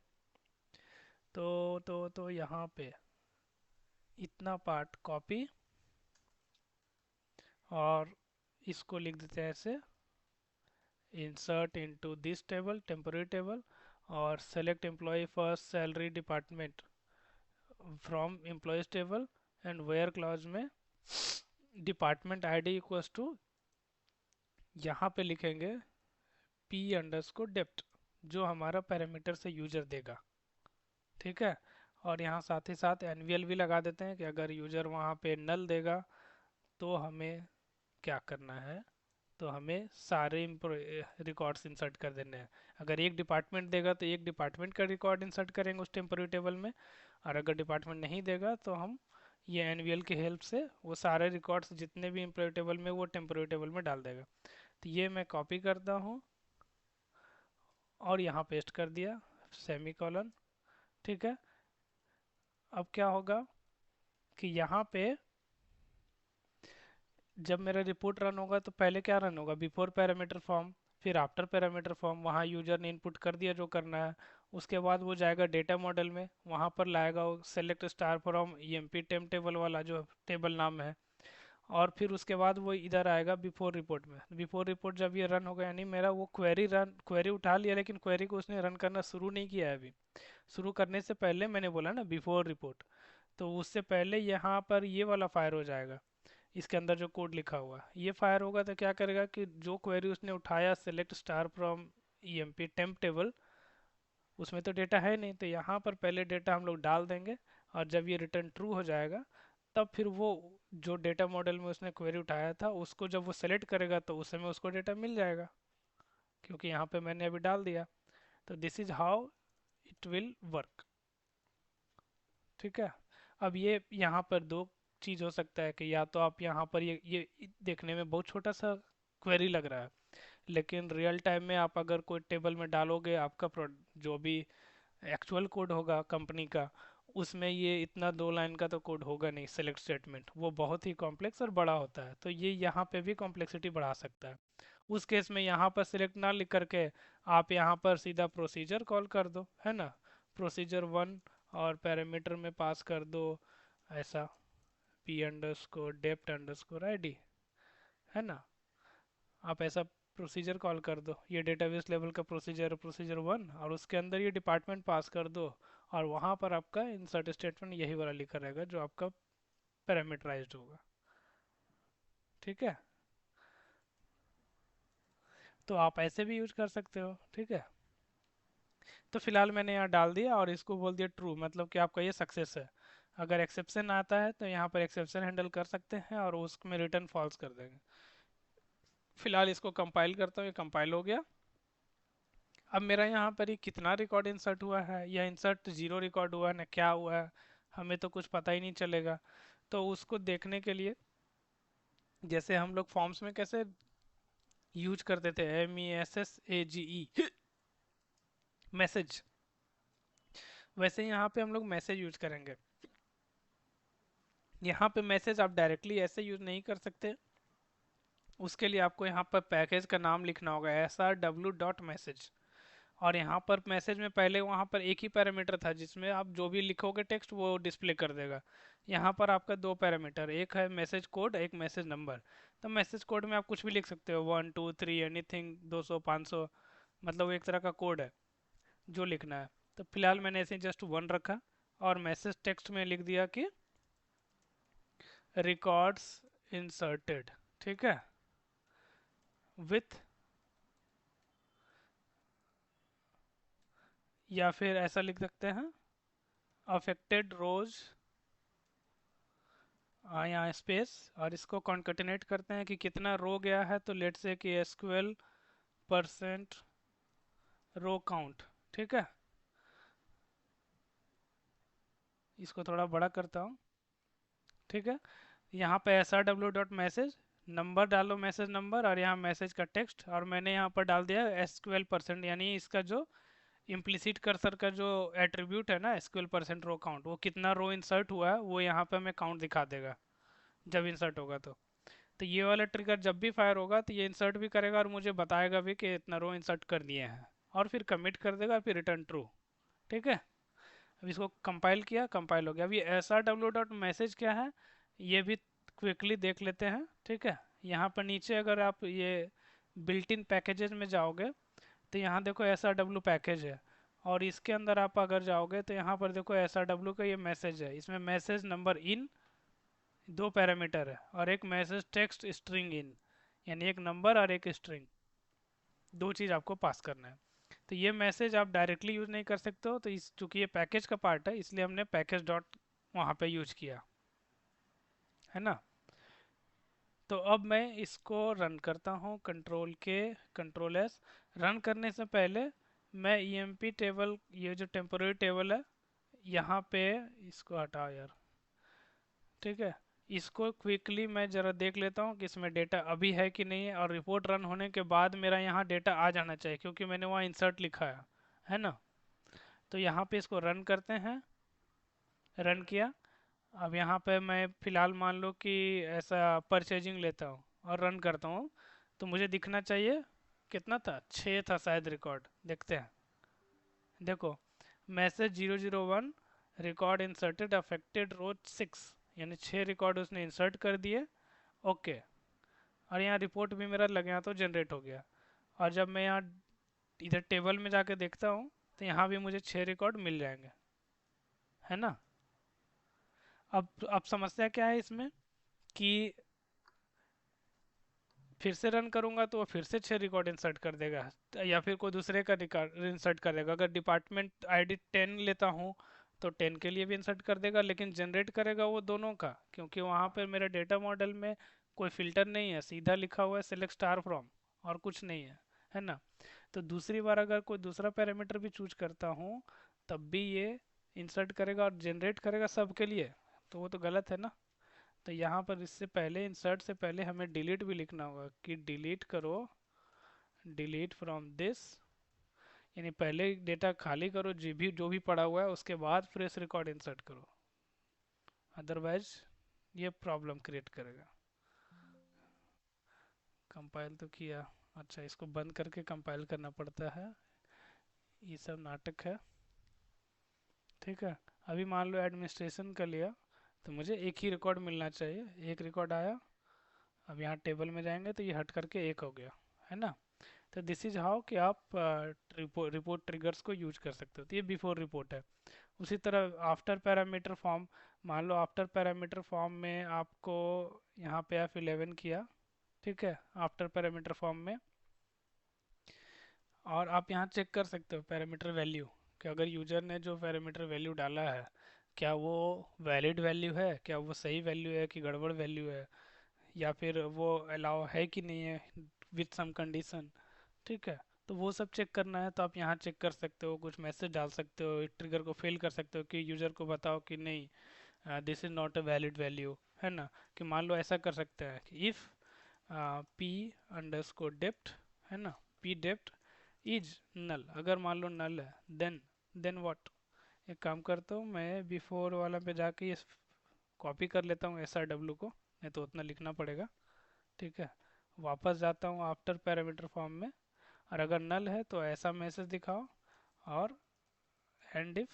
तो यहाँ पे इतना पार्ट कॉपी, और इसको लिख देते हैं ऐसे, insert into this table, temporary table, और select employee first salary department from employees table, and where clause में डिपार्टमेंट आईडी इक्वल्स टू, यहाँ पे लिखेंगे पी अंडरस्कोर डेप्ट, जो हमारा पैरामीटर से यूजर देगा। ठीक है, और यहाँ साथ ही साथ एनवीएल भी लगा देते हैं कि अगर यूजर वहाँ पे नल देगा तो हमें क्या करना है, तो हमें सारे रिकॉर्ड्स इंसर्ट कर देने हैं। अगर एक डिपार्टमेंट देगा तो एक डिपार्टमेंट का रिकॉर्ड इंसर्ट करेंगे उस टेम्पोररी टेबल में, और अगर डिपार्टमेंट नहीं देगा तो हम ये एनवीएल की हेल्प से वो सारे रिकॉर्ड्स जितने भी एम्प्लॉय टेबल में वो टेम्पोररी टेबल में डाल देगा। तो ये मैं कॉपी करता हूँ और यहाँ पेस्ट कर दिया, सेमी कॉलन। ठीक है, अब क्या होगा कि यहाँ पे जब मेरा रिपोर्ट रन होगा तो पहले क्या रन होगा, बिफोर पैरामीटर फॉर्म, फिर आफ्टर पैरामीटर फॉर्म, वहाँ यूजर ने इनपुट कर दिया जो करना है। उसके बाद वो जाएगा डेटा मॉडल में, वहाँ पर लाएगा वो select star from EMP time table वाला जो टेबल नाम है, और फिर उसके बाद वो इधर आएगा बिफोर रिपोर्ट में। बिफोर रिपोर्ट जब ये रन होगा, यानी मेरा वो क्वेरी उठा लिया, लेकिन क्वेरी को उसने रन करना शुरू नहीं किया है अभी। शुरू करने से पहले मैंने बोला ना बिफोर रिपोर्ट, तो उससे पहले यहाँ पर ये वाला फायर हो जाएगा। इसके अंदर जो कोड लिखा हुआ है ये फायर होगा, तो क्या करेगा कि जो क्वेरी उसने उठाया select star from EMP temp table, उसमें तो डेटा है नहीं, तो यहाँ पर पहले डेटा हम लोग डाल देंगे। और जब ये रिटर्न ट्रू हो जाएगा, तब फिर वो जो डेटा मॉडल में उसने क्वेरी उठाया था उसको जब वो सेलेक्ट करेगा तो उस समय उसको डेटा मिल जाएगा, क्योंकि यहाँ पे मैंने अभी डाल दिया। तो this is how it will work. ठीक है, अब ये यहाँ पर दो चीज़ हो सकता है कि या तो आप यहाँ पर ये देखने में बहुत छोटा सा क्वेरी लग रहा है, लेकिन रियल टाइम में आप अगर कोई टेबल में डालोगे, आपका जो भी एक्चुअल कोड होगा कंपनी का, उसमें ये इतना 2 लाइन का तो कोड होगा नहीं। सेलेक्ट स्टेटमेंट वो बहुत ही कॉम्प्लेक्स और बड़ा होता है, तो ये यहाँ पे भी कॉम्प्लेक्सिटी बढ़ा सकता है। उस केस में यहाँ पर सिलेक्ट ना लिख करके आप यहाँ पर सीधा प्रोसीजर कॉल कर दो, है ना, प्रोसीजर 1, और पैरामीटर में पास कर दो ऐसा पी अंडरस्कोर डेप्ट अंडरस्कोर आईडी, है ना। आप ऐसा प्रोसीजर कॉल कर दो, ये डेटाबेस लेवल का प्रोसीजर प्रोसीजर 1, और उसके अंदर ये डिपार्टमेंट पास कर दो, और वहाँ पर आपका इंसर्ट स्टेटमेंट यही वाला लिखा रहेगा जो आपका पैरामीटराइज्ड होगा। ठीक है, तो आप ऐसे भी यूज कर सकते हो। ठीक है, तो फिलहाल मैंने यहाँ डाल दिया और इसको बोल दिया ट्रू, मतलब कि आपका ये सक्सेस है। अगर एक्सेप्शन आता है तो यहाँ पर एक्सेप्शन हैंडल कर सकते हैं और उसमें रिटर्न फॉल्स कर देंगे। फिलहाल इसको कंपाइल करता हूँ, ये कंपाइल हो गया। अब मेरा यहाँ पर ये कितना रिकॉर्ड इंसर्ट हुआ है, या इंसर्ट जीरो रिकॉर्ड हुआ है ना, क्या हुआ है, हमें तो कुछ पता ही नहीं चलेगा। तो उसको देखने के लिए, जैसे हम लोग फॉर्म्स में कैसे यूज करते थे MESSAGE, मैसेज, वैसे यहाँ पे हम लोग मैसेज यूज करेंगे। यहाँ पे मैसेज आप डायरेक्टली ऐसे यूज नहीं कर सकते, उसके लिए आपको यहाँ पर पैकेज का नाम लिखना होगा SRW.message। और यहाँ पर मैसेज में पहले वहाँ पर एक ही पैरामीटर था जिसमें आप जो भी लिखोगे टेक्स्ट वो डिस्प्ले कर देगा। यहाँ पर आपका दो पैरामीटर, एक है मैसेज कोड, एक मैसेज नंबर। तो मैसेज कोड में आप कुछ भी लिख सकते हो, 1 2 3 एनीथिंग, 200 500, मतलब वो एक तरह का कोड है जो लिखना है। तो फिलहाल मैंने ऐसे जस्ट 1 रखा, और मैसेज टेक्स्ट में लिख दिया कि रिकॉर्ड्स इंसर्टेड। ठीक है, विथ या फिर ऐसा लिख सकते हैं अफेक्टेड रोज, यहाँ स्पेस, और इसको कॉन्कैटिनेट करते हैं कि कितना रो गया है, तो लेट से कि एसक्यूएल परसेंट रो काउंट। ठीक है, इसको थोड़ा बड़ा करता हूँ। ठीक है, यहाँ पे S R W dot message number डालो, मैसेज नंबर, और यहाँ मैसेज का टेक्स्ट, और मैंने यहाँ पर डाल दिया एसक्यूएल परसेंट, यानी इसका जो इम्प्लिसिट कर्सर का जो एट्रीब्यूट है ना एसक्यूएल परसेंट रो काउंट, वो कितना रो इंसर्ट हुआ है वो यहाँ पे हमें काउंट दिखा देगा जब इंसर्ट होगा। तो ये वाला ट्रिगर जब भी फायर होगा तो ये इंसर्ट भी करेगा और मुझे बताएगा भी कि इतना रो इंसर्ट कर दिए हैं, और फिर कमिट कर देगा, फिर रिटर्न ट्रू। ठीक है, अब इसको कंपाइल किया, कंपाइल हो गया। अभी S R W dot message क्या है ये भी क्विकली देख लेते हैं। ठीक है, यहाँ पर नीचे अगर आप ये बिल्ट इन पैकेजेस में जाओगे तो यहाँ देखो एस आर डब्ल्यू पैकेज है, और इसके अंदर आप अगर जाओगे तो यहाँ पर देखो एस आर डब्ल्यू का ये मैसेज है, इसमें मैसेज नंबर इन दो पैरामीटर है, और एक मैसेज टेक्स्ट स्ट्रिंग इन, यानी एक नंबर और एक स्ट्रिंग, दो चीज़ आपको पास करना है। तो ये मैसेज आप डायरेक्टली यूज़ नहीं कर सकते हो, तो इस चूँकि ये पैकेज का पार्ट है इसलिए हमने पैकेज डॉट वहाँ पे यूज किया है ना। तो अब मैं इसको रन करता हूँ, कंट्रोल के कंट्रोल एस। रन करने से पहले मैं ईएमपी टेबल, ये जो टेम्पोररी टेबल है यहाँ पे, इसको हटाओ यार। ठीक है, इसको क्विकली मैं ज़रा देख लेता हूँ कि इसमें डेटा अभी है कि नहीं है, और रिपोर्ट रन होने के बाद मेरा यहाँ डेटा आ जाना चाहिए क्योंकि मैंने वहाँ इंसर्ट लिखा है ना। तो यहाँ पे इसको रन करते हैं, रन किया। अब यहाँ पे मैं फ़िलहाल मान लो कि ऐसा परचेजिंग लेता हूँ और रन करता हूँ, तो मुझे दिखना चाहिए कितना था, 6 था शायद रिकॉर्ड। देखते हैं, देखो मैसेज 001 रिकॉर्ड इंसर्टेड अफेक्टेड रोज 6, यानी 6 रिकॉर्ड उसने इंसर्ट कर दिए। ओके, और यहाँ रिपोर्ट भी मेरा लगे यहाँ तो जनरेट हो गया। और जब मैं यहाँ इधर टेबल में जाके देखता हूँ तो यहाँ भी मुझे 6 रिकॉर्ड मिल जाएंगे, है ना। अब समस्या क्या है इसमें कि फिर से रन करूंगा तो वो फिर से 6 रिकॉर्ड इंसर्ट कर देगा, या फिर कोई दूसरे का रिकॉर्ड इंसर्ट कर देगा। अगर डिपार्टमेंट आईडी 10 लेता हूँ तो 10 के लिए भी इंसर्ट कर देगा, लेकिन जनरेट करेगा वो दोनों का, क्योंकि वहाँ पर मेरे डेटा मॉडल में कोई फिल्टर नहीं है, सीधा लिखा हुआ है सिलेक्ट स्टार फ्रॉम, और कुछ नहीं है ना। तो दूसरी बार अगर कोई दूसरा पैरामीटर भी चूज करता हूँ तब भी ये इंसर्ट करेगा और जनरेट करेगा सबके लिए, तो वो तो गलत है ना। तो यहाँ पर इससे पहले, इंसर्ट से पहले हमें डिलीट भी लिखना होगा कि डिलीट करो, डिलीट फ्रॉम दिस, यानी पहले डेटा खाली करो जो भी पड़ा हुआ है, उसके बाद फ्रेश रिकॉर्ड इंसर्ट करो, अदरवाइज ये प्रॉब्लम क्रिएट करेगा। कंपाइल तो किया, अच्छा इसको बंद करके कंपाइल करना पड़ता है, ये सब नाटक है। ठीक है, अभी मान लो एडमिनिस्ट्रेशन का लिया तो मुझे एक ही रिकॉर्ड मिलना चाहिए, एक रिकॉर्ड आया। अब यहाँ टेबल में जाएंगे तो ये हट करके एक हो गया, है ना। तो दिस इज हाउ कि आप रिपोर्ट ट्रिगर्स को यूज कर सकते हो। तो ये बिफोर रिपोर्ट है। उसी तरह आफ्टर पैरामीटर फॉर्म, मान लो आफ्टर पैरामीटर फॉर्म में आपको यहाँ पे F11 किया, ठीक है, आफ्टर पैरामीटर फॉर्म में, और आप यहाँ चेक कर सकते हो पैरामीटर वैल्यू कि अगर यूजर ने जो पैरामीटर वैल्यू डाला है क्या वो वैलिड वैल्यू है, क्या वो सही वैल्यू है कि गड़बड़ वैल्यू है, या फिर वो अलाउ है कि नहीं है विथ सम कंडीशन। ठीक है, तो वो सब चेक करना है तो आप यहाँ चेक कर सकते हो, कुछ मैसेज डाल सकते हो, ट्रिगर को फेल कर सकते हो कि यूज़र को बताओ कि नहीं this is not a valid value, है ना। कि मान लो ऐसा कर सकते हैं कि इफ़ पी अंडरस्कोर डेप्थ, है ना, पी डेप्थ इज नल, अगर मान लो नल है देन व्हाट। एक काम करता हूँ मैं बिफोर वाला पे जाके ये कॉपी कर लेता हूँ एस आर डब्ल्यू को, नहीं तो उतना लिखना पड़ेगा। ठीक है, वापस जाता हूँ आफ्टर पैरामीटर फॉर्म में, और अगर नल है तो ऐसा मैसेज दिखाओ, और एंड इफ,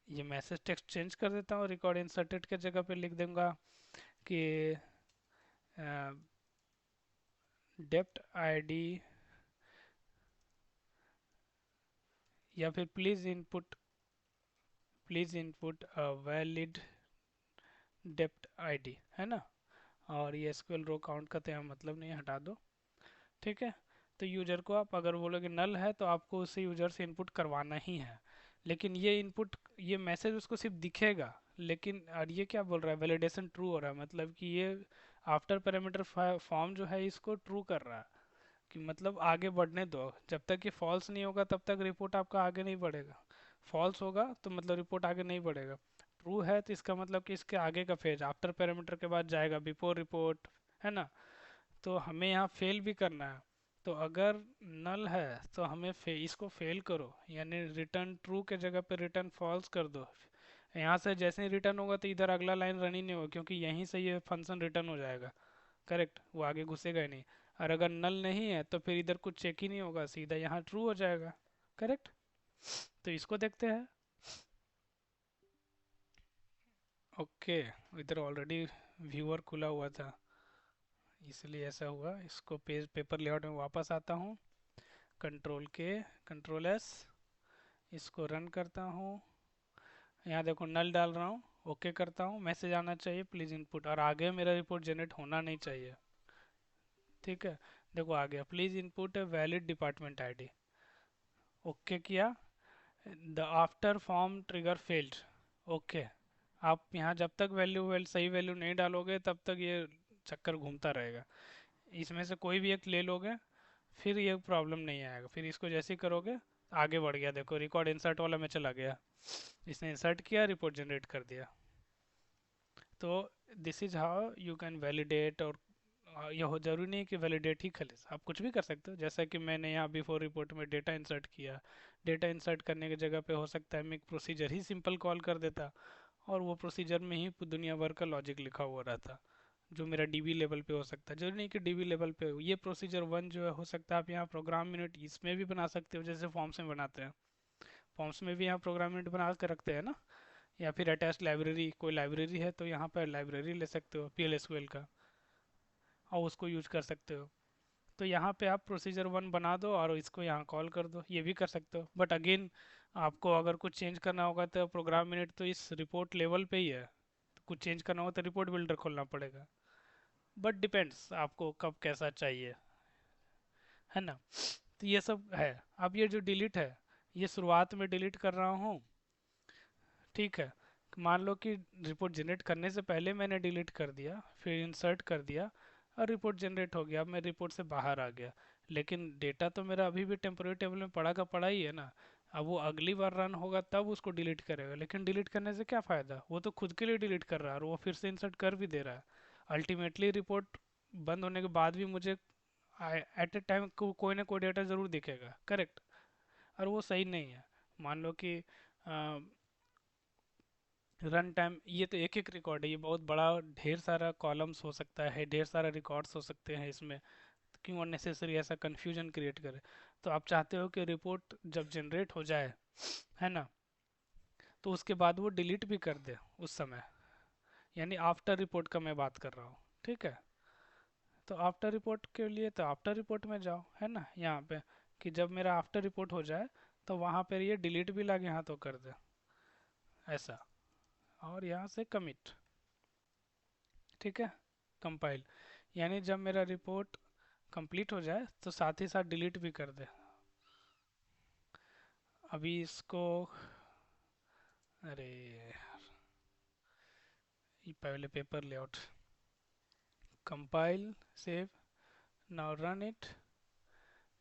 ये मैसेज टेक्स्ट चेंज कर देता हूँ, रिकॉर्ड इंसर्टेड के जगह पे लिख दूंगा कि डेप्ट आईडी, या फिर please input a valid dept ID, है ना। और ये एसक्यूएल रो काउंट का तो यहाँ मतलब नहीं, हटा दो। ठीक है, तो यूजर को आप अगर बोलोगे नल है तो आपको उसे यूजर से इनपुट करवाना ही है। लेकिन ये इनपुट, ये मैसेज उसको सिर्फ दिखेगा, लेकिन और ये क्या बोल रहा है, वैलिडेशन ट्रू हो रहा है, मतलब कि ये आफ्टर पैरामीटर फॉर्म जो है इसको ट्रू कर रहा है कि मतलब आगे बढ़ने दो, जब तक ये फॉल्स नहीं होगा तब तक रिपोर्ट आपका आगे नहीं बढ़ेगा। फॉल्स होगा तो मतलब रिपोर्ट आगे नहीं बढ़ेगा। ट्रू है तो इसका मतलब कि इसके आगे का फेज आफ्टर पैरामीटर के बाद जाएगा, बिफोर रिपोर्ट, है ना। तो हमें यहाँ फेल भी करना है। तो अगर नल है तो हमें इसको फेल करो, यानी रिटर्न ट्रू के जगह पे रिटर्न फॉल्स कर दो। यहाँ से जैसे ही रिटर्न होगा तो इधर अगला लाइन रन ही नहीं होगा, क्योंकि यहीं से ये फंक्शन रिटर्न हो जाएगा। करेक्ट, वो आगे घुसेगा ही नहीं। और अगर नल नहीं है तो फिर इधर कुछ चेक ही नहीं होगा, सीधा यहाँ ट्रू हो जाएगा। करेक्ट। तो इसको देखते हैं। ओके, इधर ऑलरेडी व्यूअर खुला हुआ था, इसलिए ऐसा हुआ। इसको पेपर लेआउट में वापस आता हूँ, कंट्रोल के, कंट्रोल एस, इसको रन करता हूँ। यहाँ देखो नल डाल रहा हूँ, ओके करता हूँ, मैसेज आना चाहिए प्लीज़ इनपुट, और आगे मेरा रिपोर्ट जनरेट होना नहीं चाहिए। ठीक है, देखो आ गया, please input valid department ID. Okay किया, the after form trigger failed. Okay, आप यहाँ जब तक सही वैल्यू नहीं डालोगे तब तक ये चक्कर घूमता रहेगा। इसमें से कोई भी एक ले लोगे फिर ये प्रॉब्लम नहीं आएगा। फिर इसको जैसे ही करोगे आगे बढ़ गया, देखो रिकॉर्ड इंसर्ट वाला में चला गया, इसने इंसर्ट किया, रिपोर्ट जनरेट कर दिया। तो this is how you can validate. और यह हो जरूरी नहीं कि वैलिडेट ही खाली, आप कुछ भी कर सकते हो। जैसा कि मैंने यहाँ बिफोर रिपोर्ट में डेटा इंसर्ट किया, डेटा इंसर्ट करने की जगह पे हो सकता है मैं एक प्रोसीजर ही सिंपल कॉल कर देता, और वो प्रोसीजर में ही दुनिया भर का लॉजिक लिखा हुआ रहता, जो मेरा डीबी लेवल पे हो सकता है। जरूरी नहीं कि डीबी लेवल पे हो, ये प्रोसीजर वन जो है हो सकता है आप यहाँ प्रोग्राम यूनिट इसमें भी बना सकते हो, जैसे फॉर्म्स में बनाते हैं। फॉर्म्स में भी यहाँ प्रोग्राम यूनिट बना के रखते हैं ना, या फिर अटैच लाइब्रेरी, कोई लाइब्रेरी है तो यहाँ पर लाइब्रेरी ले सकते हो PL/SQL का, और उसको यूज कर सकते हो। तो यहाँ पे आप प्रोसीजर वन बना दो और इसको यहाँ कॉल कर दो, ये भी कर सकते हो। बट अगेन आपको अगर कुछ चेंज करना होगा तो प्रोग्राम यूनिट तो इस रिपोर्ट लेवल पे ही है, तो कुछ चेंज करना होगा तो रिपोर्ट बिल्डर खोलना पड़ेगा। बट डिपेंड्स आपको कब कैसा चाहिए, है ना। तो ये सब है। अब ये जो डिलीट है, ये शुरुआत में डिलीट कर रहा हूँ, ठीक है। मान लो कि रिपोर्ट जनरेट करने से पहले मैंने डिलीट कर दिया, फिर इंसर्ट कर दिया और रिपोर्ट जनरेट हो गया, अब मैं रिपोर्ट से बाहर आ गया, लेकिन डेटा तो मेरा अभी भी टेम्पोररी टेबल में पड़ा का पड़ा ही है ना। अब वो अगली बार रन होगा तब उसको डिलीट करेगा, लेकिन डिलीट करने से क्या फ़ायदा, वो तो खुद के लिए डिलीट कर रहा है और वो फिर से इंसर्ट कर भी दे रहा है। अल्टीमेटली रिपोर्ट बंद होने के बाद भी मुझे एट ए टाइम कोई ना कोई डेटा ज़रूर दिखेगा। करेक्ट। और वो सही नहीं है। मान लो कि रन टाइम, ये तो एक एक रिकॉर्ड है, ये बहुत बड़ा, ढेर सारा कॉलम्स हो सकता है, ढेर सारा रिकॉर्ड्स हो सकते हैं इसमें। तो क्यों अननेसेसरी ऐसा कन्फ्यूजन क्रिएट करे। तो आप चाहते हो कि रिपोर्ट जब जनरेट हो जाए, है ना, तो उसके बाद वो डिलीट भी कर दे उस समय, यानी आफ्टर रिपोर्ट का मैं बात कर रहा हूँ। ठीक है। तो आफ्टर रिपोर्ट के लिए तो आफ्टर रिपोर्ट में जाओ, है ना, यहाँ पे कि जब मेरा आफ्टर रिपोर्ट हो जाए तो वहाँ पर ये डिलीट भी लगे हाँ तो कर दे, ऐसा। और यहाँ से कमिट, ठीक है, कंपाइल, यानी जब मेरा रिपोर्ट कंप्लीट हो जाए तो साथ ही साथ डिलीट भी कर दे। अभी इसको, अरे ये पहले paper layout, compile, save, now run it.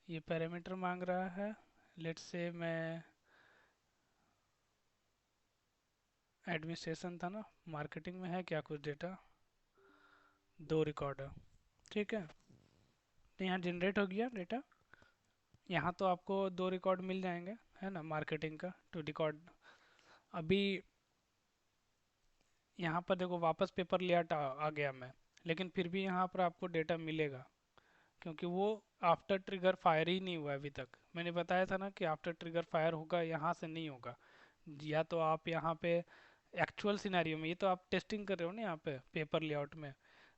ये पैरामीटर मांग रहा है, लेट्स से मैं एडमिनिस्ट्रेशन था ना, मार्केटिंग में है क्या कुछ डेटा, 2 रिकॉर्ड है, ठीक है। तो यहाँ जनरेट हो गया डेटा, यहाँ तो आपको 2 रिकॉर्ड मिल जाएंगे, है ना, मार्केटिंग का 2 रिकॉर्ड। अभी यहाँ पर देखो वापस पेपर लेआउट आ गया मैं, लेकिन फिर भी यहाँ पर आपको डेटा मिलेगा, क्योंकि वो आफ्टर ट्रिगर फायर ही नहीं हुआ अभी तक। मैंने बताया था ना कि आफ्टर ट्रिगर फायर होगा, यहाँ से नहीं होगा। या तो आप यहाँ पे एक्चुअल सिनेरियो में, ये तो आप टेस्टिंग कर रहे हो ना यहाँ पे पेपर लेआउट में,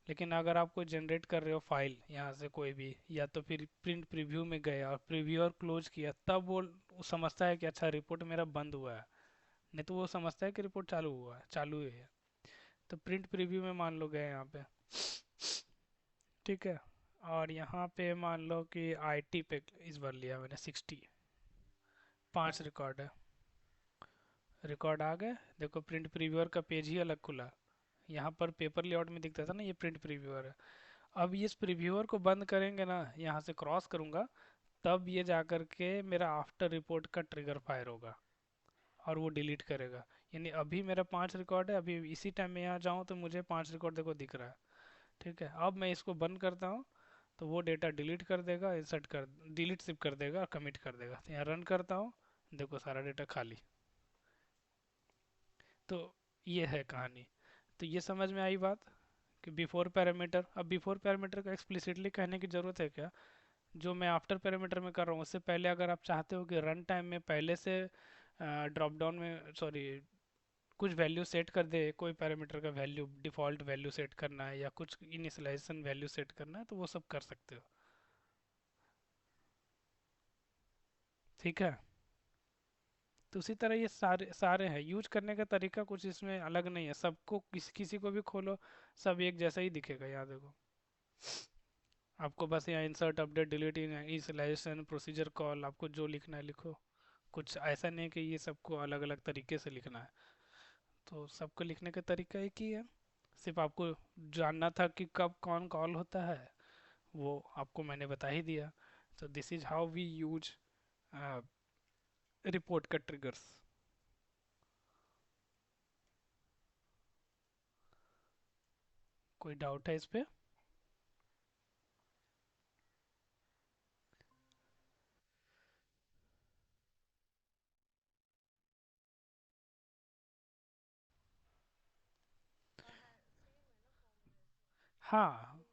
लेकिन अगर आप कोई जनरेट कर रहे हो फाइल यहाँ से कोई भी, या तो फिर प्रिंट प्रीव्यू में गए और प्रीव्यू और क्लोज किया, तब वो समझता है कि अच्छा रिपोर्ट मेरा बंद हुआ है। नहीं तो वो समझता है कि रिपोर्ट चालू हुआ है, चालू है। तो प्रिंट प्रीव्यू में मान लो गए यहाँ पे, ठीक है। और यहाँ पे मान लो कि आईटी पे इस बार लिया मैंने 60, 5 रिकॉर्ड है। रिकॉर्ड आ गए, देखो प्रिंट प्रीव्यूअर का पेज ही अलग खुला। यहाँ पर पेपर लेआउट में दिखता था ना, ये प्रिंट प्रीव्यूअर है। अब ये इस प्रीव्यूअर को बंद करेंगे ना, यहाँ से क्रॉस करूँगा, तब ये जा कर के मेरा आफ्टर रिपोर्ट का ट्रिगर फायर होगा और वो डिलीट करेगा। यानी अभी मेरा 5 रिकॉर्ड है, अभी इसी टाइम में यहाँ जाऊँ तो मुझे 5 रिकॉर्ड देखो दिख रहा है। ठीक है, अब मैं इसको बंद करता हूँ तो वो डेटा डिलीट कर देगा, इंसर्ट कर, डिलीट सिर्फ कर देगा और कमिट कर देगा। तो यहाँ रन करता हूँ, देखो सारा डेटा खाली। तो ये है कहानी। तो ये समझ में आई बात कि बिफोर पैरामीटर। अब बिफोर पैरामीटर का एक्सप्लिसिटली कहने की ज़रूरत है क्या? जो मैं आफ्टर पैरामीटर में कर रहा हूँ उससे पहले अगर आप चाहते हो कि रन टाइम में पहले से ड्रॉप डाउन में, सॉरी, कुछ वैल्यू सेट कर दे, कोई पैरामीटर का वैल्यू, डिफ़ॉल्ट वैल्यू सेट करना है या कुछ इनिशियलाइजेशन वैल्यू सेट करना है, तो वो सब कर सकते हो। ठीक है, तो उसी तरह ये सारे सारे हैं, यूज करने का तरीका कुछ इसमें अलग नहीं है, सबको किसी को भी खोलो सब एक जैसा ही दिखेगा। यहाँ देखो, आपको बस यहाँ insert, update, delete, initialization, procedure call, आपको जो लिखना है लिखो। कुछ ऐसा नहीं है कि ये सबको अलग अलग तरीके से लिखना है। तो सबको लिखने का तरीका एक ही है, सिर्फ आपको जानना था कि कब कौन कॉल होता है, वो आपको मैंने बता ही दिया। तो this is how we use report का ट्रिगर्स। कोई डाउट है इस पे? हाँ,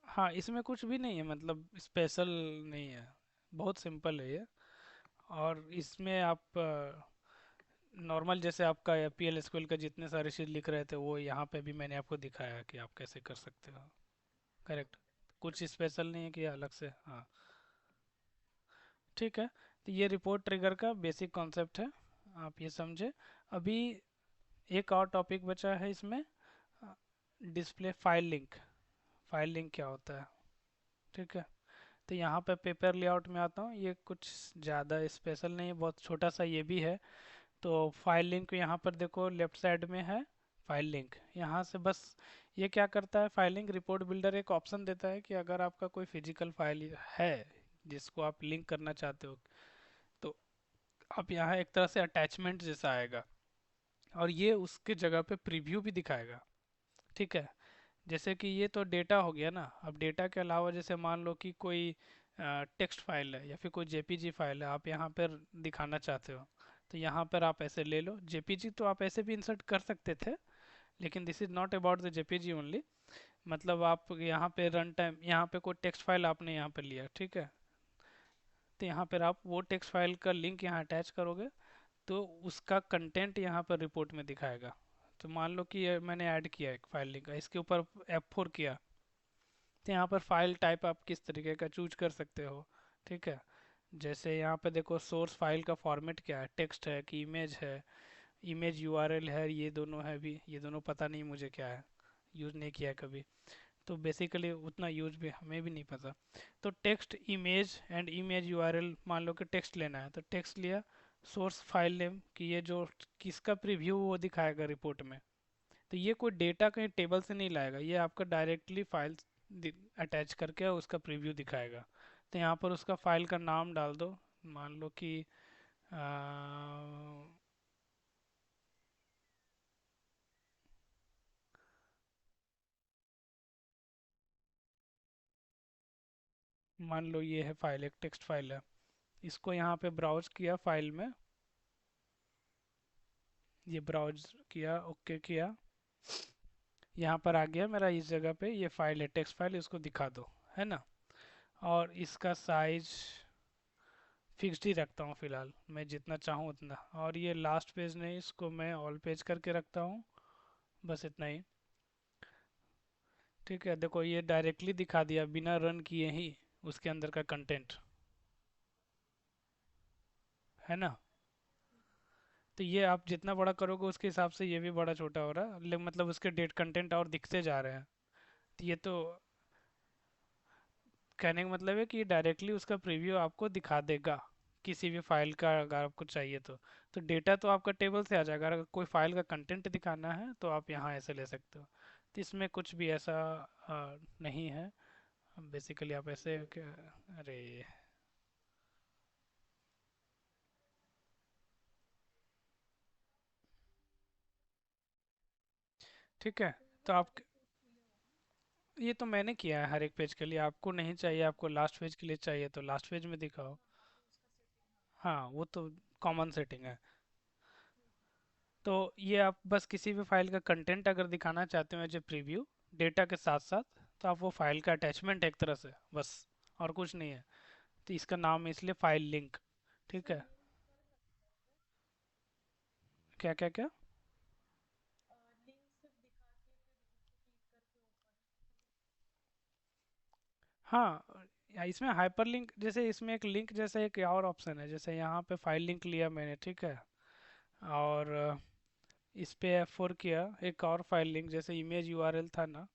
हाँ, इसमें कुछ भी नहीं है, मतलब स्पेशल नहीं है, बहुत सिंपल है ये। और इसमें आप नॉर्मल जैसे आपका पी एल एसक्यूएल का जितने सारे चीज़ लिख रहे थे वो यहाँ पे भी मैंने आपको दिखाया कि आप कैसे कर सकते हो। करेक्ट, कुछ स्पेशल नहीं है कि अलग से। हाँ, ठीक है। तो ये रिपोर्ट ट्रिगर का बेसिक कॉन्सेप्ट है, आप ये समझे। अभी एक और टॉपिक बचा है इसमें, display file link. File link क्या होता है? ठीक है, तो यहाँ पे पेपर लेआउट में आता हूँ, ये कुछ ज़्यादा स्पेशल नहीं है, बहुत छोटा सा ये भी है। तो फाइल लिंक यहाँ पर देखो लेफ्ट साइड में है, फाइल लिंक। यहाँ से बस ये क्या करता है, फाइल लिंक रिपोर्ट बिल्डर एक ऑप्शन देता है कि अगर आपका कोई फिजिकल फाइल है जिसको आप लिंक करना चाहते हो, तो आप यहाँ एक तरह से अटैचमेंट जैसा आएगा और ये उसके जगह पे प्रीव्यू भी दिखाएगा। ठीक है, जैसे कि ये तो डेटा हो गया ना, अब डेटा के अलावा जैसे मान लो कि कोई टेक्स्ट फाइल है या फिर कोई जेपीजी फाइल है, आप यहाँ पर दिखाना चाहते हो, तो यहाँ पर आप ऐसे ले लो। जेपीजी तो आप ऐसे भी इंसर्ट कर सकते थे, लेकिन this is not about the JPG only. मतलब आप यहाँ पे रन टाइम, यहाँ पे कोई टेक्स्ट फाइल आपने यहाँ पे लिया, ठीक है, तो यहाँ पर आप वो टेक्स्ट फाइल का लिंक यहाँ अटैच करोगे तो उसका कंटेंट यहाँ पर रिपोर्ट में दिखाएगा। तो मान लो कि ये मैंने ऐड किया एक फाइल लिंक, इसके ऊपर F4 किया, तो यहाँ पर फाइल टाइप आप किस तरीके का चूज कर सकते हो। ठीक है, जैसे यहाँ पे देखो सोर्स फाइल का फॉर्मेट क्या है, टेक्स्ट है कि इमेज है, इमेज यूआरएल है, ये दोनों है भी, ये दोनों पता नहीं मुझे क्या है, यूज़ नहीं किया है कभी। तो बेसिकली उतना यूज भी हमें भी नहीं पता। तो text, image and image URL, मान लो कि टेक्स्ट लेना है तो टेक्स्ट लिया, सोर्स फाइल नेम कि ये जो किसका प्रीव्यू वो दिखाएगा रिपोर्ट में। तो ये कोई डेटा कहीं टेबल से नहीं लाएगा, ये आपका डायरेक्टली फाइल अटैच करके उसका प्रीव्यू दिखाएगा। तो यहाँ पर उसका फाइल का नाम डाल दो, मान लो कि अ, मान लो ये है फाइल, एक टेक्स्ट फाइल है, इसको यहाँ पे ब्राउज किया फाइल में, ये ब्राउज किया, ओके किया, यहाँ पर आ गया मेरा, इस जगह पे ये फाइल है टेक्स्ट फाइल, इसको दिखा दो, है ना। और इसका साइज फिक्स्ड ही रखता हूँ फिलहाल, मैं जितना चाहूँ उतना। और ये लास्ट पेज नहीं, इसको मैं ऑल पेज करके रखता हूँ, बस इतना ही। ठीक है, देखो ये डायरेक्टली दिखा दिया बिना रन किए ही उसके अंदर का कंटेंट, है ना। तो ये आप जितना बड़ा करोगे उसके हिसाब से ये भी बड़ा छोटा हो रहा है, मतलब उसके डेट कंटेंट और दिखते जा रहे हैं। तो ये तो कहने का मतलब है कि डायरेक्टली उसका प्रीव्यू आपको दिखा देगा किसी भी फाइल का, अगर आपको चाहिए तो डेटा तो आपका टेबल से आ जाएगा। अगर कोई फाइल का कंटेंट दिखाना है तो आप यहाँ ऐसे ले सकते हो। तो इसमें कुछ भी ऐसा नहीं है। बेसिकली आप ऐसे अरे ठीक है। तो आप, ये तो मैंने किया है हर एक पेज के लिए। आपको नहीं चाहिए, आपको लास्ट पेज के लिए चाहिए तो लास्ट पेज में दिखाओ। हाँ, वो तो कॉमन सेटिंग है। तो ये आप बस किसी भी फाइल का कंटेंट अगर दिखाना चाहते हो जो प्रीव्यू डेटा के साथ साथ, तो आप वो फाइल का अटैचमेंट एक तरह से बस, और कुछ नहीं है। तो इसका नाम है इसलिए फाइल लिंक। ठीक है। क्या क्या क्या? हाँ, इसमें हाइपरलिंक जैसे इसमें एक लिंक जैसा एक और ऑप्शन है। जैसे यहाँ पे फाइल लिंक लिया मैंने, ठीक है, और इस पे F4 किया, एक और फाइल लिंक जैसे इमेज यूआरएल था ना,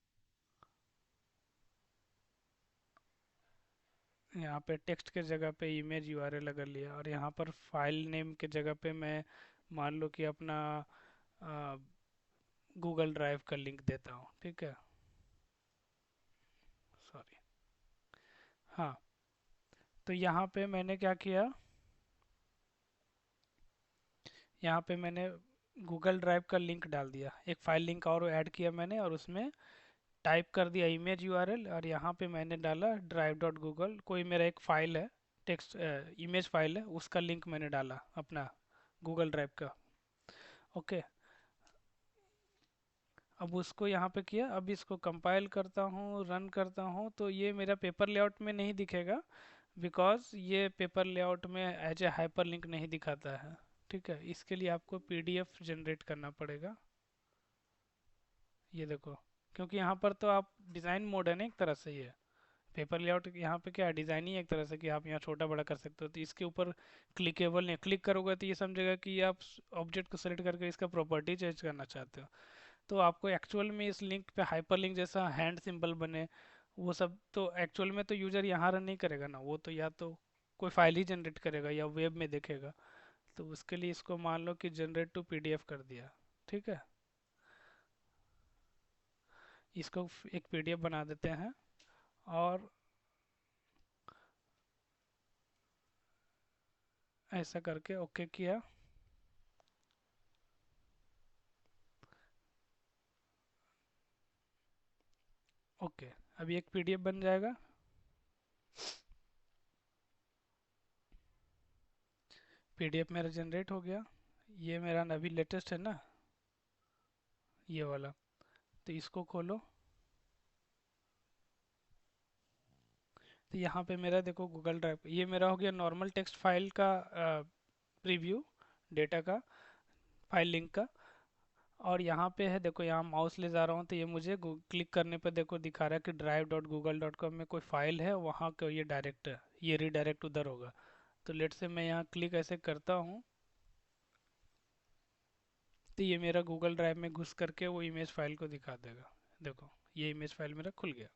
यहाँ पे टेक्स्ट के जगह पे इमेज यूआरएल अगर लिया, और यहाँ पर फाइल नेम के जगह पे मैं मान लो कि अपना गूगल ड्राइव का लिंक देता हूँ, ठीक है। सॉरी। हाँ, तो यहाँ पे मैंने क्या किया, यहाँ पे मैंने गूगल ड्राइव का लिंक डाल दिया, एक फाइल लिंक और ऐड किया मैंने, और उसमें टाइप कर दिया इमेज यूआरएल, और यहाँ पे मैंने डाला ड्राइव डॉट गूगल, कोई मेरा एक फाइल है, टेक्स्ट इमेज फाइल है, उसका लिंक मैंने डाला अपना गूगल ड्राइव का। ओके। अब उसको यहाँ पे किया, अब इसको कंपाइल करता हूँ, रन करता हूँ, तो ये मेरा पेपर लेआउट में नहीं दिखेगा, बिकॉज ये पेपर लेआउट में एज ए हाइपर लिंक नहीं दिखाता है। ठीक है, इसके लिए आपको पीडीएफ जनरेट करना पड़ेगा। ये देखो, क्योंकि यहाँ पर तो आप डिज़ाइन मोड है ना एक तरह से, ये पेपर लेआउट यहाँ पे क्या है, डिज़ाइन ही है एक तरह से कि आप यहाँ छोटा बड़ा कर सकते हो। तो इसके ऊपर क्लिकेबल नहीं, क्लिक करोगे तो ये समझेगा कि आप ऑब्जेक्ट को सेलेक्ट करके इसका प्रॉपर्टी चेंज करना चाहते हो। तो आपको एक्चुअल में इस लिंक पे हाइपर लिंक जैसा हैंड सिंबल बने, वो सब तो एक्चुअल में तो यूजर यहाँ रन नहीं करेगा ना, वो तो या तो कोई फाइल ही जनरेट करेगा या वेब में देखेगा। तो उसके लिए इसको मान लो कि जनरेट टू पीडीएफ कर दिया। ठीक है, इसको एक पीडीएफ बना देते हैं, और ऐसा करके ओके किया। ओके, अभी एक पीडीएफ बन जाएगा। पीडीएफ मेरा जनरेट हो गया। ये मेरा अभी लेटेस्ट है ना, ये वाला। तो इसको खोलो। तो यहाँ पे मेरा देखो गूगल ड्राइव, ये मेरा हो गया नॉर्मल टेक्स्ट फाइल का प्रीव्यू, डेटा का, फाइल लिंक का। और यहाँ पे है देखो, यहाँ माउस ले जा रहा हूँ तो ये मुझे क्लिक करने पे देखो दिखा रहा है कि drive dot Google dot com में कोई फाइल है, वहाँ का ये डायरेक्ट है, ये रिडायरेक्ट उधर होगा। तो लेट से मैं यहाँ क्लिक ऐसे करता हूँ, तो ये मेरा गूगल ड्राइव में घुस करके वो इमेज फाइल को दिखा देगा। देखो, ये इमेज फाइल मेरा खुल गया।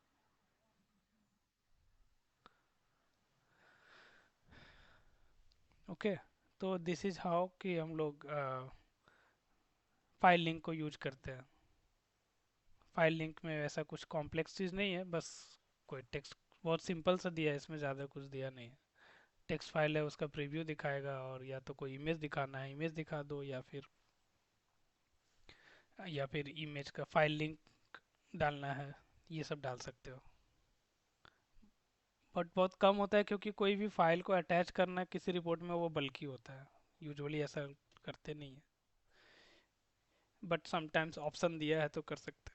ओके। तो दिस इज हाउ कि हम लोग फाइल लिंक को यूज करते हैं। फाइल लिंक में ऐसा कुछ कॉम्प्लेक्स चीज़ नहीं है, बस कोई टेक्स्ट बहुत सिंपल सा दिया है, इसमें ज़्यादा कुछ दिया नहीं है। टेक्स्ट फाइल है, उसका प्रीव्यू दिखाएगा, और या तो कोई इमेज दिखाना है इमेज दिखा दो, या फिर इमेज का फाइल लिंक डालना है, ये सब डाल सकते हो। बट बहुत कम होता है, क्योंकि कोई भी फाइल को अटैच करना किसी रिपोर्ट में वो बल्कि होता है, यूजुअली ऐसा करते नहीं है। बट समटाइम्स ऑप्शन दिया है तो कर सकते